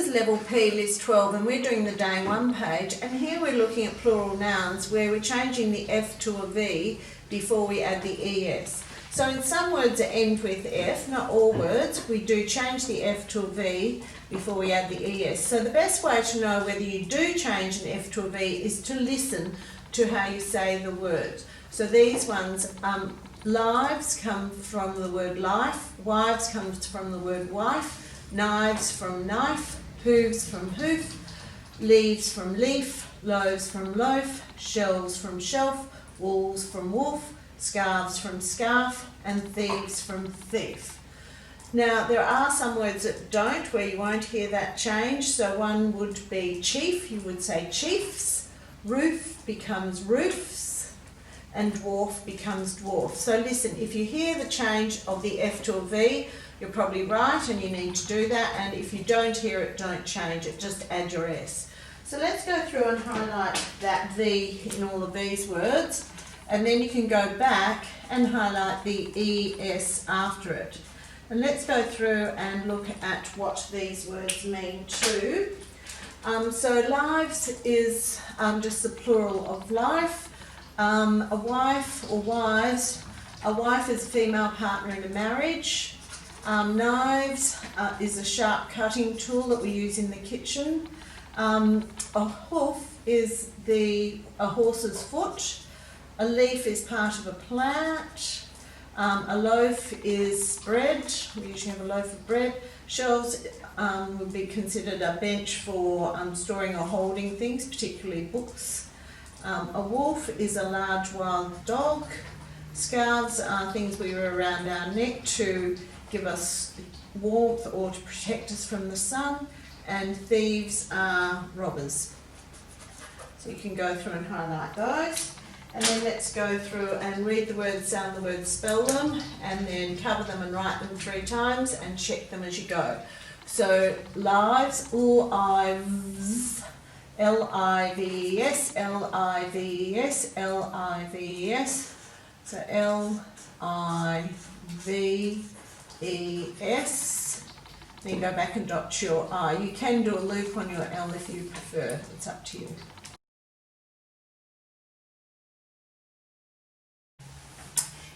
is level P, list 12, and we're doing the day 1 page, and here we're looking at plural nouns where we're changing the F to a V before we add the ES. So in some words that end with F, not all words, we do change the F to a V before we add the ES. So the best way to know whether you do change an F to a V is to listen to how you say the word. So these ones, lives come from the word life, wives comes from the word wife, knives from knife, hooves from hoof, leaves from leaf, loaves from loaf, shelves from shelf, wolves from wolf, scarves from scarf, and thieves from thief. Now there are some words that don't, where you won't hear that change. So one would be chief, you would say chiefs, roof becomes roofs, and dwarf becomes dwarf. So listen, if you hear the change of the F to a V, you're probably right and you need to do that, and if you don't hear it, don't change it, just add your S. So let's go through and highlight that V in all of these words, and then you can go back and highlight the ES after it. And let's go through and look at what these words mean too. So lives is just the plural of life. A wife or wives, a wife is a female partner in a marriage. Knives is a sharp cutting tool that we use in the kitchen. A hoof is a horse's foot. A leaf is part of a plant. A loaf is bread. We usually have a loaf of bread. Shelves would be considered a bench for storing or holding things, particularly books. A wolf is a large wild dog. Scarves are things we wear around our neck to give us warmth or to protect us from the sun. And thieves are robbers. So you can go through and highlight those. And then let's go through and read the words, sound the words, spell them, and then cover them and write them 3 times and check them as you go. So lives, lives, L-I-V-E-S, L-I-V-E-S, L-I-V-E-S. So L-I-V-E-S. Then you go back and dot your I. You can do a loop on your L if you prefer. It's up to you.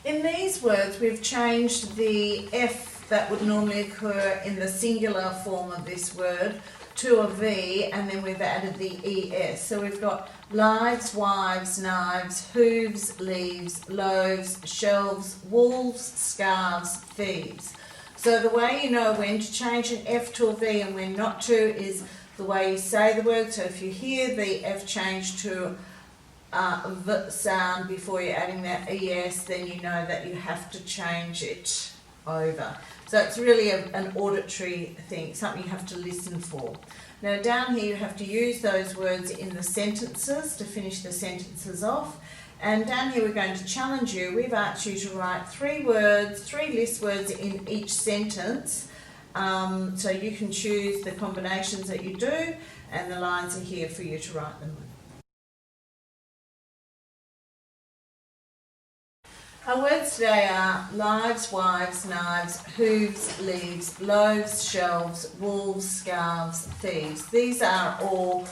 In these words, we've changed the F that would normally occur in the singular form of this word to a V, and then we've added the ES. So we've got lives, wives, knives, hooves, leaves, loaves, shelves, wolves, scarves, thieves. So the way you know when to change an F to a V and when not to is the way you say the word. So if you hear the F change to V sound before you're adding that ES, then you know that you have to change it over. So it's really an auditory thing, something you have to listen for. Now down here you have to use those words in the sentences to finish the sentences off. And down here we're going to challenge you. We've asked you to write 3 words, 3 list words in each sentence. So you can choose the combinations that you do, and the lines are here for you to write them with. Our words today are lives, wives, knives, hooves, leaves, loaves, shelves, wolves, scarves, thieves. These are all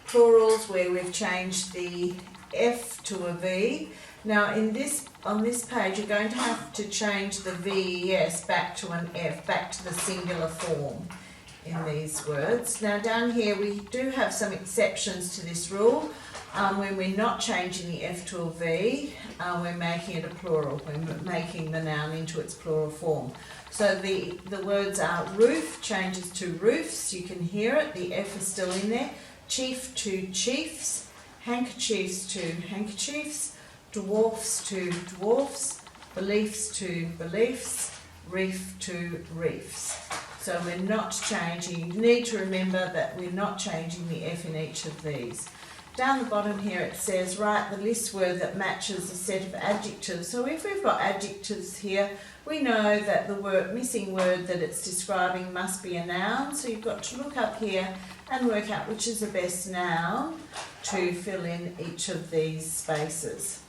plurals where we've changed the F to a V. Now on this page you're going to have to change the VES back to an F, back to the singular form in these words. Now down here we do have some exceptions to this rule. When we're not changing the F to a V, we're making it a plural. We're making the noun into its plural form. So the words are roof changes to roofs. You can hear it. The F is still in there. Chief to chiefs. Handkerchiefs to handkerchiefs. Dwarfs to dwarfs. Beliefs to beliefs. Reef to reefs. So we're not changing. You need to remember that we're not changing the F in each of these. Down the bottom here it says write the list word that matches a set of adjectives. So if we've got adjectives here, we know that the missing word that it's describing must be a noun. So you've got to look up here and work out which is the best noun to fill in each of these spaces.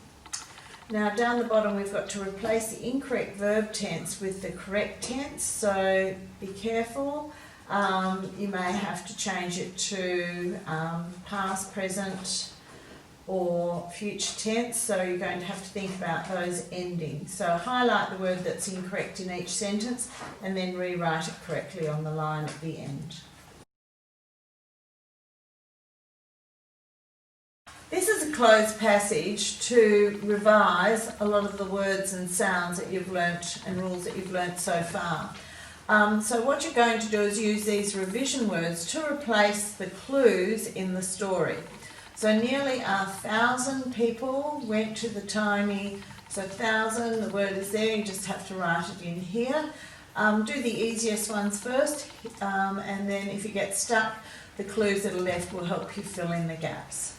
Now down the bottom we've got to replace the incorrect verb tense with the correct tense. So be careful. You may have to change it to past, present, or future tense, so you're going to have to think about those endings. So highlight the word that's incorrect in each sentence and then rewrite it correctly on the line at the end. This is a closed passage to revise a lot of the words and sounds that you've learnt and rules that you've learnt so far. So what you're going to do is use these revision words to replace the clues in the story. So nearly 1,000 people went to the tiny, so 1,000, the word is there, you just have to write it in here. Do the easiest ones first, and then if you get stuck, the clues that are left will help you fill in the gaps.